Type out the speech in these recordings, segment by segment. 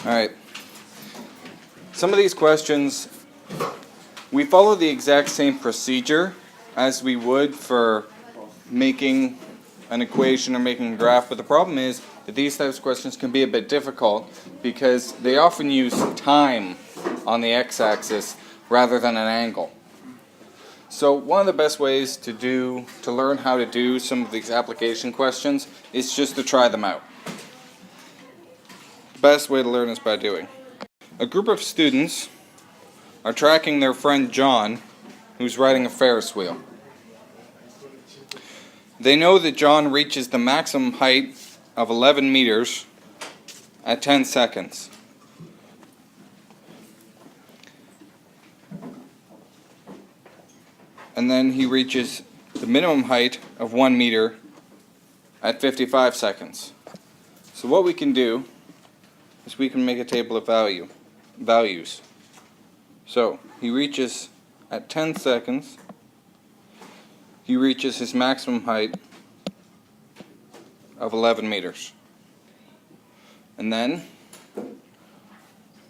Alright. Some of these questions, we follow the exact same procedure as we would for making an equation or making a graph, but the problem is that these types of questions can be a bit difficult because they often use time on the x-axis rather than an angle. So one of the best ways to learn how to do some of these application questions is just to try them out. The best way to learn is by doing. A group of students are tracking their friend John, who's riding a Ferris wheel. They know that John reaches the maximum height of 11 meters at 10 seconds. And then he reaches the minimum height of 1 meter at 55 seconds. So what we can do is we can make a table of values. So he reaches at 10 seconds, he reaches his maximum height of 11 meters. And then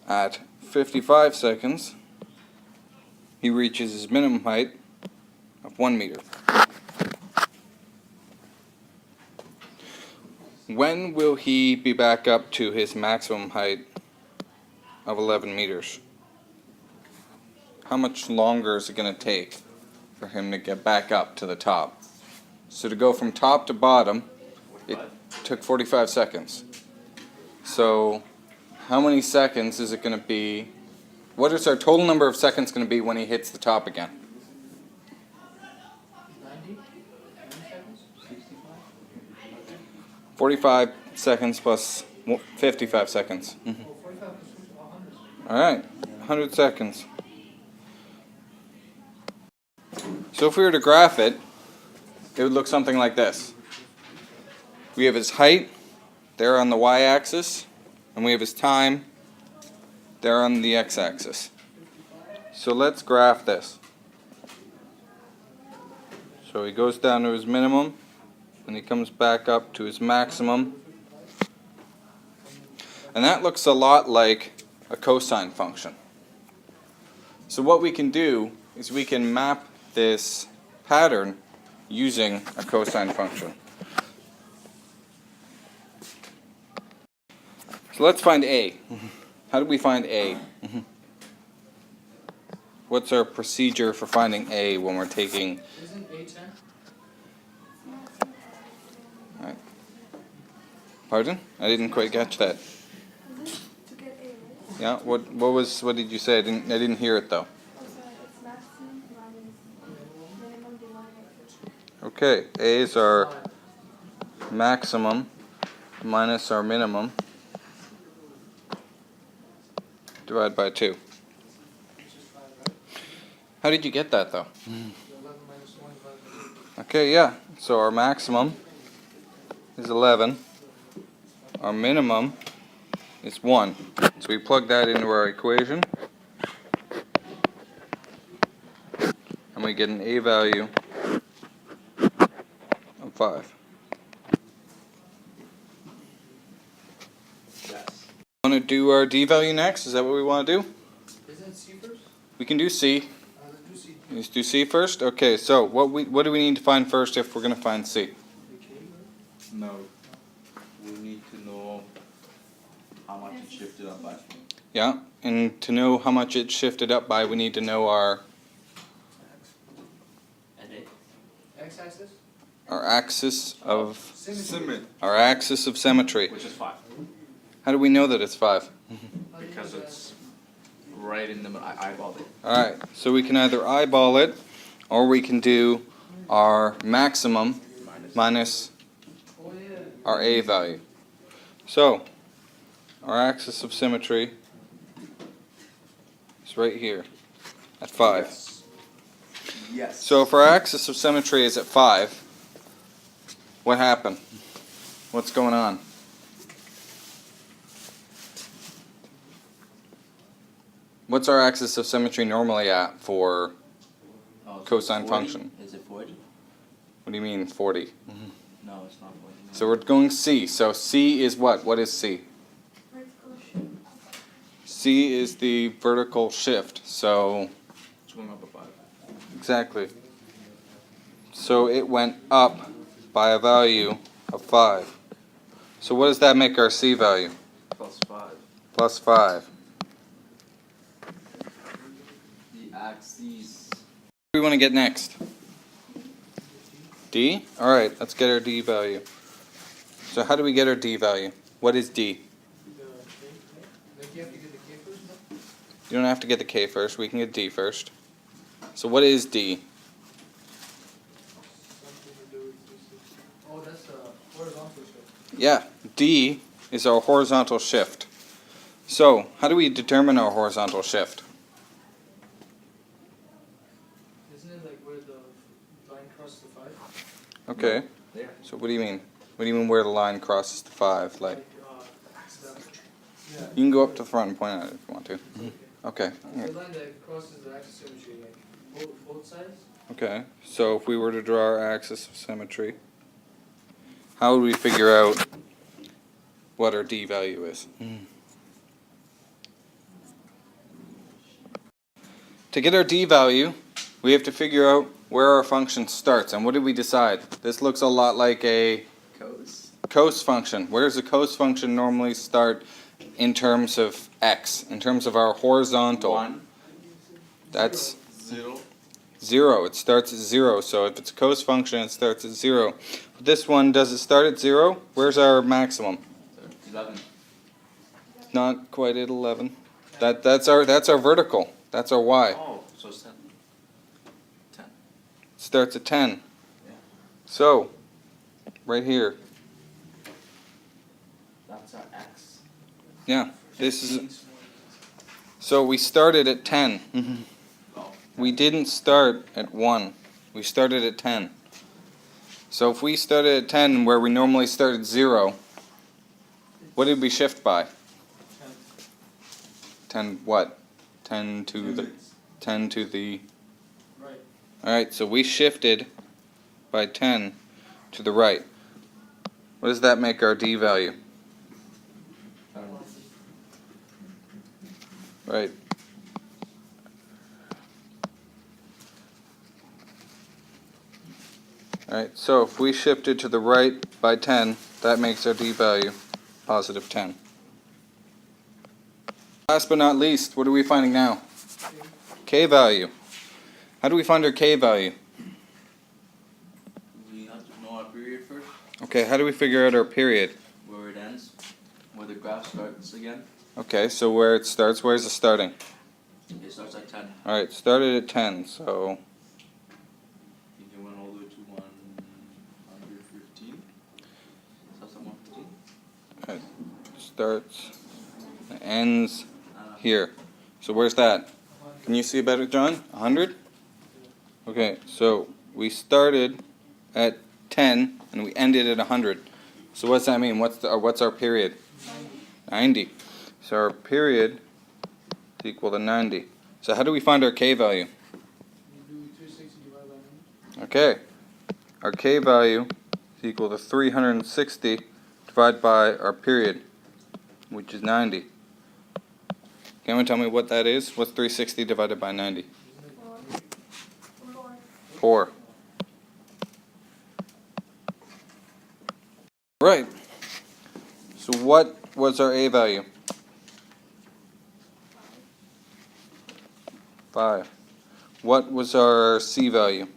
at 55 seconds, he reaches his minimum height of 1 meter. When will he be back up to his maximum height of 11 meters? How much longer is it going to take for him to get back up to the top? So to go from top to bottom, it took 45 seconds. So how many seconds is it going to be? What is our total number of seconds going to be when he hits the top again? 45 seconds plus 55 seconds. Alright, 100 seconds. So if we were to graph it, it would look something like this. We have his height there on the y-axis, and we have his time there on the x-axis. So let's graph this. So he goes down to his minimum, and he comes back up to his maximum. And that looks a lot like a cosine function. So what we can do is we can map this pattern using a cosine function. So let's find A. How do we find A? What's our procedure for finding A when we're taking... Isn't A 10? Right. Pardon? I didn't quite catch that. To get A, right? Yeah. What did you say? I didn't hear it though. It's maximum minus minimum divided. Okay. A is our maximum minus our minimum divided by 2. How did you get that though? Okay, yeah. So our maximum is 11. Our minimum is 1. So we plug that into our equation. And we get an A value of 5. Yes. Want to do our D value next? Is that what we want to do? Isn't C first? We can do C. Let's do C. Let's do C first? Okay, so what do we need to find first if we're going to find C? No. We need to know how much it shifted up by. Yeah, and to know how much it shifted up by, we need to know our X-axis? axis of symmetry. Which is 5. How do we know that it's 5? Because it's right in the middle. I eyeballed it. Alright, so we can either eyeball it, or we can do our maximum minus our A value. So, our axis of symmetry is right here at 5. Yes. So if our axis of symmetry is at 5, what happened? What's going on? What's our axis of symmetry normally at for cosine 40? function? Is it 40? What do you mean 40? No, it's not 40. So we're going C. So C is what? What is C? Vertical shift. C is the vertical shift, so It's going up a 5. exactly. So it went up by a value of 5. So what does that make our C value? Plus 5. Plus 5. The axes. What do we want to get next? D? Alright, let's get our D value. So how do we get our D value? What is D? Like you have to get the K first, no? You don't have to get the K first, we can get D first. So what is D? Something to do with 360. Oh, that's the horizontal shift. Yeah, D is our horizontal shift. So, how do we determine our horizontal shift? Isn't it like where the line crosses the 5? Okay, There. so what do you mean? What do you mean where the line crosses the 5? Like, the, yeah. you can go up to the front and point at it if you want to. Okay, The line that crosses the axis of symmetry, like both sides? okay. So if we were to draw our axis of symmetry, how would we figure out what our D value is? To get our D value, we have to figure out where our function starts. And what did we decide? This looks a lot like a cos function. Where does a cos function normally start in terms of x, in terms of our horizontal? 1. That's 0. 0. It starts at 0. So if it's a cos function, it starts at 0. This one, does it start at 0? Where's our maximum? 11. Not quite at 11. That's our vertical. That's our y. Oh, so it's 10. 10. Starts at 10. Yeah. So, right here. That's our x. Yeah, this is. So we started at 10. Oh. We didn't start at 1. We started at 10. So if we started at 10 where we normally start at 0, what did we shift by? 10 what? 10 to the 10 to the. Right. Alright, so we shifted by 10 to the right. What does that make our D value? Right. Alright, so if we shifted to the right by 10, that makes our D value positive 10. Last but not least, what are we finding now? K value. How do we find our K value? We have to know our period first. Okay, how do we figure out our period? Where it ends. Where the graph starts again. Okay, so where it starts, where's it starting? It starts at 10. Alright, started at 10, so You can run all the way to 115. Starts at 115. it starts, it ends here. So where's that? Can you see better, John? 100? Okay, so we started at 10 and we ended at 100. So what's that mean? What's our period? 90. So our period is equal to 90. So how do we find our K value? You do 360 divided by 90. Okay, our K value is equal to 360 divided by our period, which is 90. Can anyone tell me what that is? What's 360 divided by 90? 4. Right. So what was our A value? 5. What was our C value?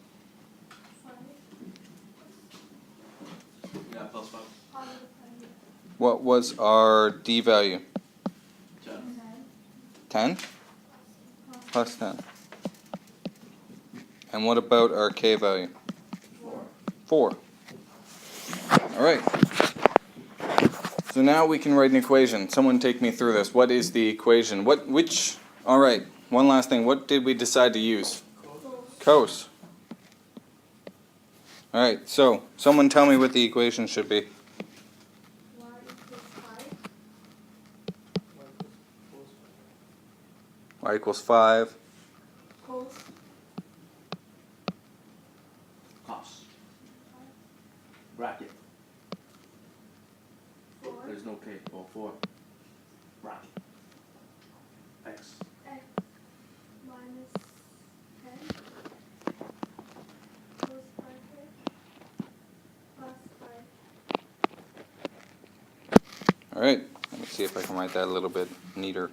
Yeah, plus 5. What was our D value? 10. 10? Plus 10. And what about our K value? 4. Alright. So now we can write an equation. Someone take me through this. What is the equation? Alright, one last thing. What did we decide to use? Cos. Alright, so someone tell me what the equation should be. Y equals 5. Cos. Bracket. There's no K. Oh, 4. Bracket. see if I can write that a little bit neater.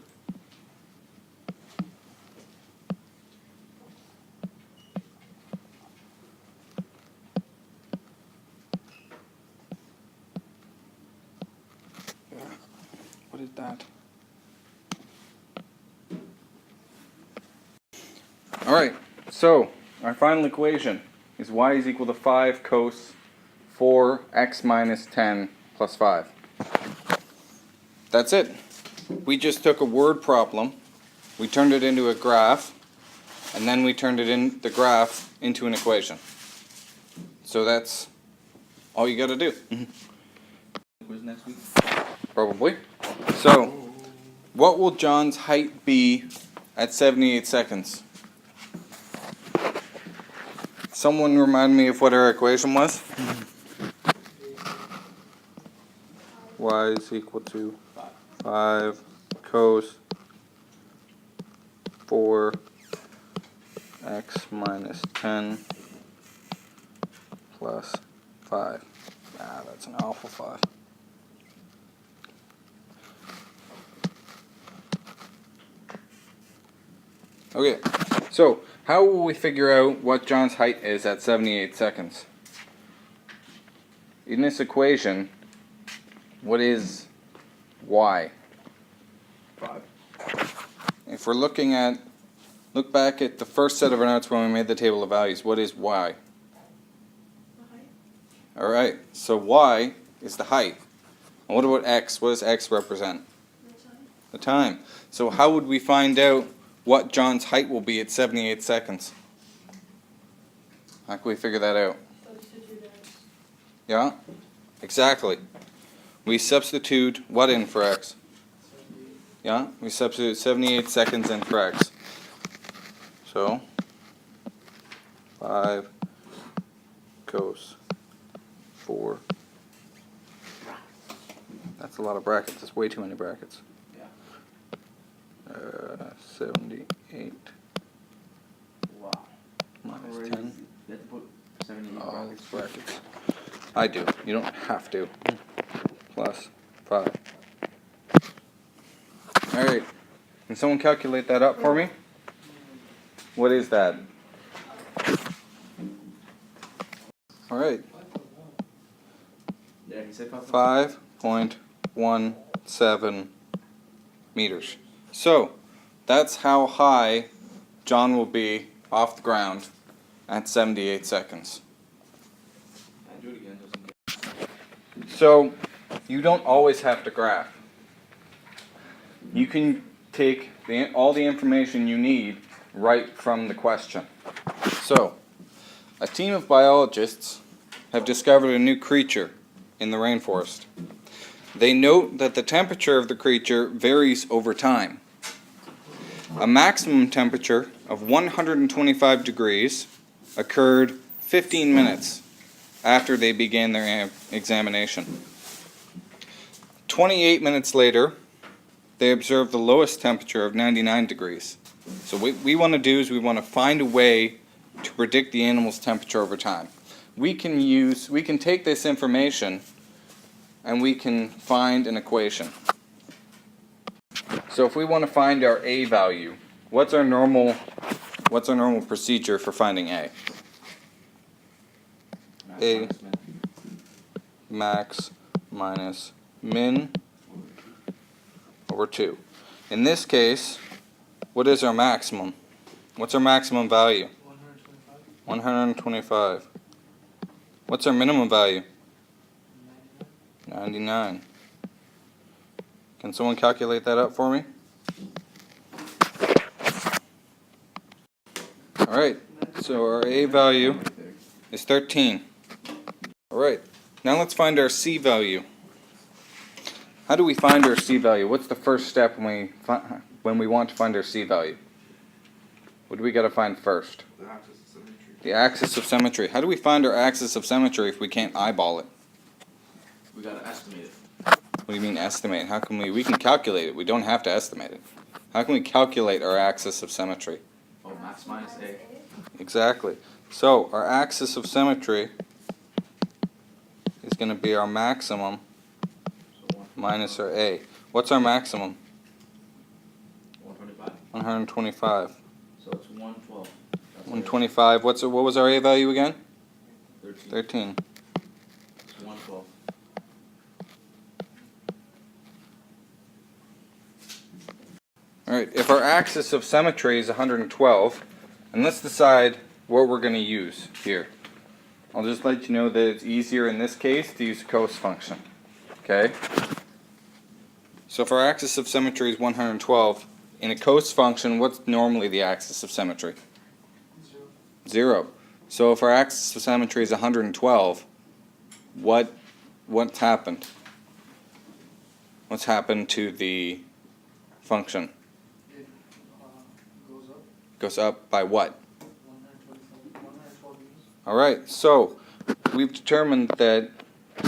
What is that? Alright, so our final equation is y is equal to 5 cos 4x minus 10 plus 5. That's it. We just took a word problem, we turned it into a graph, and then we turned the graph into an equation. So that's all you got to do. Quiz next week? Probably. So, what will John's height be at 78 seconds? Someone remind me of what our equation was? Y is equal to 5 cos 4 x minus 10 plus 5. Ah, that's an awful 5. Okay, so how will we figure out what John's height is at 78 seconds? In this equation, what is y? 5. If we're look back at the first set of our notes when we made the table of values, what is y? Alright, so y is the height. And what about x? What does x represent? The time. So how would we find out what John's height will be at 78 seconds? How can we figure that out? Yeah? Exactly. We substitute what in for x? Yeah? We substitute 78 seconds in for x. So, 5 cos 4. That's a lot of brackets. That's way too many brackets. 78 Wow. minus 10. You have to put 78 All these brackets. brackets. I do. You don't have to. Plus 5. Alright. Can someone calculate that up for me? What is that? Alright. Yeah, he said 5.17 meters. So, that's how high John will be off the ground at 78 seconds. Do it again, So, you don't always have to graph. You can take all the information you need right from the question. So, a team of biologists have discovered a new creature in the rainforest. They note that the temperature of the creature varies over time. A maximum temperature of 125 degrees occurred 15 minutes after they began their examination. 28 minutes later, they observed the lowest temperature of 99 degrees. So what we want to do is we want to find a way to predict the animal's temperature over time. We can take this information and we can find an equation. So if we want to find our A value, what's our normal procedure for finding A? A max minus min over 2. In this case, what is our maximum? What's our maximum value? 125. What's our minimum value? 99. Can someone calculate that up for me? Alright, so our A value is 13. Alright, now let's find our C value. How do we find our C value? What's the first step when we want to find our C value? What do we got to find first? The axis of symmetry. The axis of symmetry. How do we find our axis of symmetry if we can't eyeball it? We gotta estimate it. What do you mean estimate? How can we can calculate it. We don't have to estimate it. How can we calculate our axis of symmetry? Oh, max minus A. Exactly. So our axis of symmetry is going to be our maximum So 1. minus our A. What's our maximum? 125. 125. So it's 112. 125. What was our A value again? 13. 13. It's 112. Alright, if our axis of symmetry is 112, and let's decide what we're going to use here. I'll just let you know that it's easier in this case to use a cos function. Okay? So if our axis of symmetry is 112, in a cos function, what's normally the axis of symmetry? 0. So if our axis of symmetry is 112, what's happened? What's happened to the function? It goes up Goes up by what? 112 meters. Alright, so we've determined that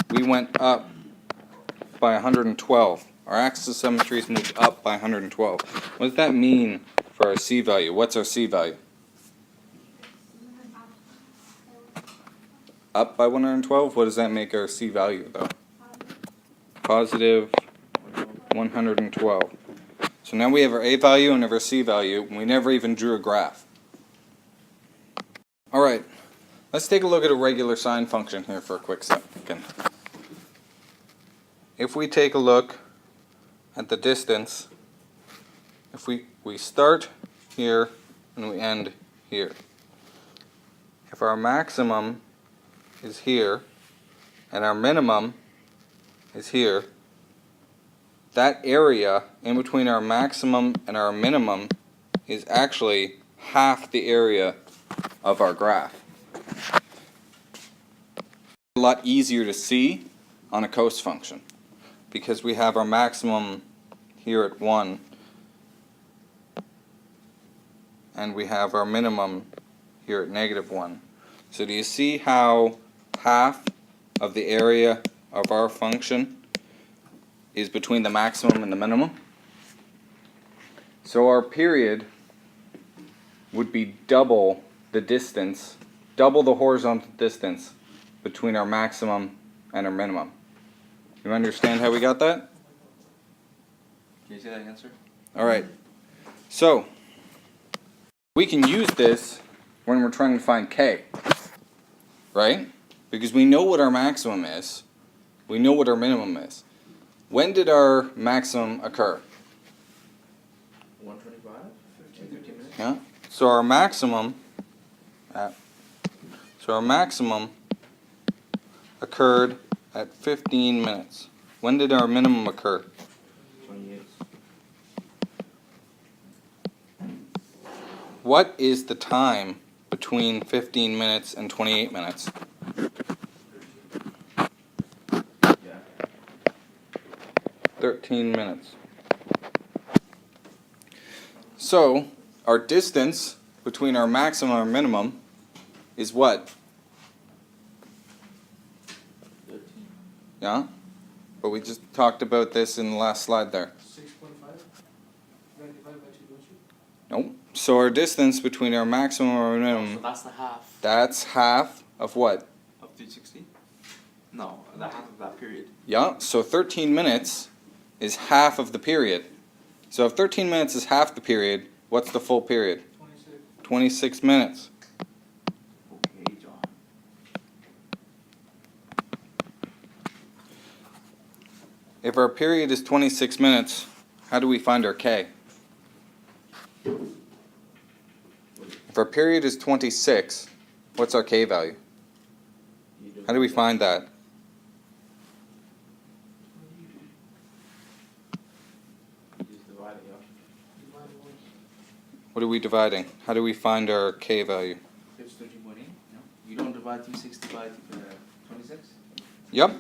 we went up by 112. Our axis of symmetry is moved up by 112. What does that mean for our C value? What's our C value? Up by 112? What does that make our C value though? Positive 112. So now we have our A value and our C value, and we never even drew a graph. Alright, let's take a look at a regular sine function here for a quick second. If we take a look at the distance, if we start here and we end here. If our maximum is here and our minimum is here, that area in between our maximum and our minimum is actually half the area of our graph. A lot easier to see on a cos function because we have our maximum here at 1 and we have our minimum here at -1. So do you see how half of the area of our function is between the maximum and the minimum? So our period would be double the distance, double the horizontal distance between our maximum and our minimum. You understand how we got that? Can you say that again, sir? Alright, so we can use this when we're trying to find k, right? Because we know what our maximum is, we know what our minimum is. When did our maximum occur? 125? 15 minutes? Yeah. So our maximum occurred at 15 minutes. When did our minimum occur? 28. What is the time between 15 minutes and 28 minutes? Yeah. 13 minutes. So, our distance between our maximum and our minimum is what? 13. Yeah? But we just talked about this in the last slide there. 6.5. Then divide by 2, don't you? Nope. So our distance between our maximum and our So minimum, that's the half that's half of what? of 360? No, the half of that period. Yeah, so 13 minutes is half of the period. So if 13 minutes is half the period, what's the full period? 26. 26 minutes. Okay, John. If our period is 26 minutes, how do we find our k? If our period is 26, what's our k value? How do we find that? You just divide it, yeah. Divide 1. What are we dividing? How do we find our k value? It's 13.8, no? You don't divide 360 by 26? Yep.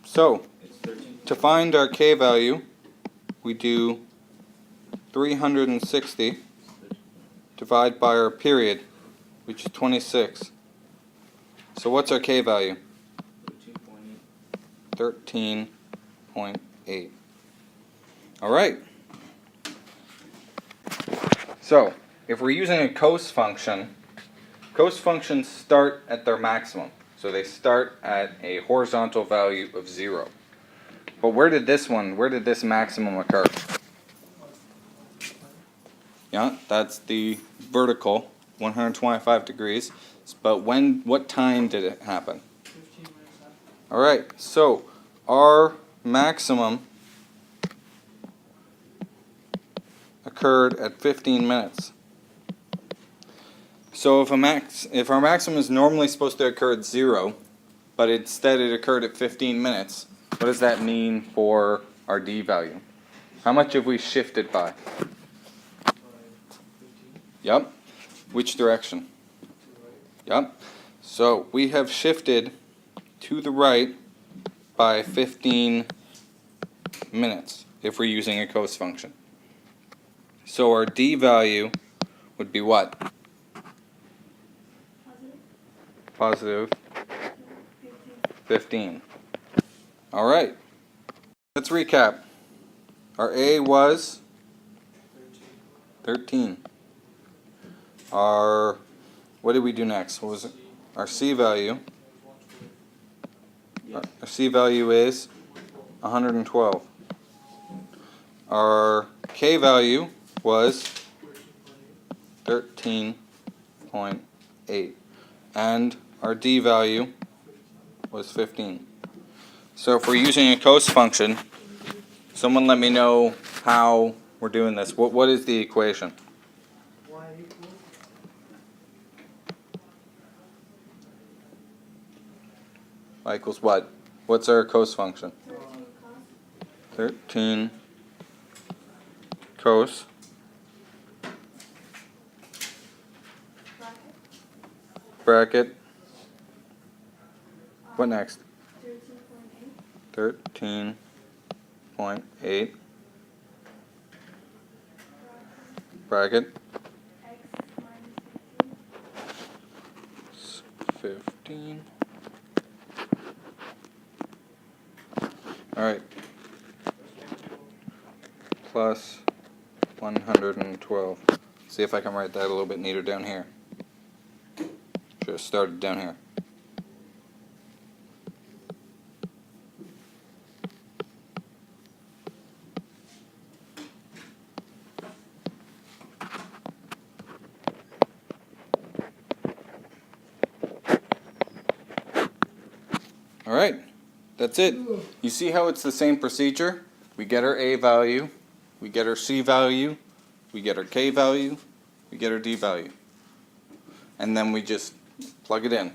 So, It's 13. to find our k value, we do 360 divided by our period, which is 26. So what's our k value? 13.8. 13.8. Alright. So, if we're using a cos functions start at their maximum. So they start at a horizontal value of 0. But where did this maximum occur? Yeah, that's the vertical, 125 degrees. But what time did it happen? 15 minutes after. Alright, so our maximum occurred at 15 minutes. So if our maximum is normally supposed to occur at 0, but instead it occurred at 15 minutes, what does that mean for our d value? How much have we shifted by? 15 Yep. Which direction? to the right. Yep. So we have shifted to the right by 15 minutes if we're using a cos function. So our d value would be what? Positive. Positive 15. 15. Alright. Let's recap. Our a was 13. Our, what did we do next? What was it? Our c value. Our c value is 112. Our k value was 13.8. And our d value was 15. So if we're using a cos function, someone let me know how we're doing this. What is the equation? Y equals Y equals what? What's our cos function? 13 13 cos. cos. Bracket. Bracket. What next? 13.8. 13.8. Bracket. X minus 15. Alright. Plus 112. See if I can write that a little bit neater down here. Should have started down here. Alright, that's it. You see how it's the same procedure? We get our a value, we get our c value, we get our k value, we get our d value. And then we just plug it in.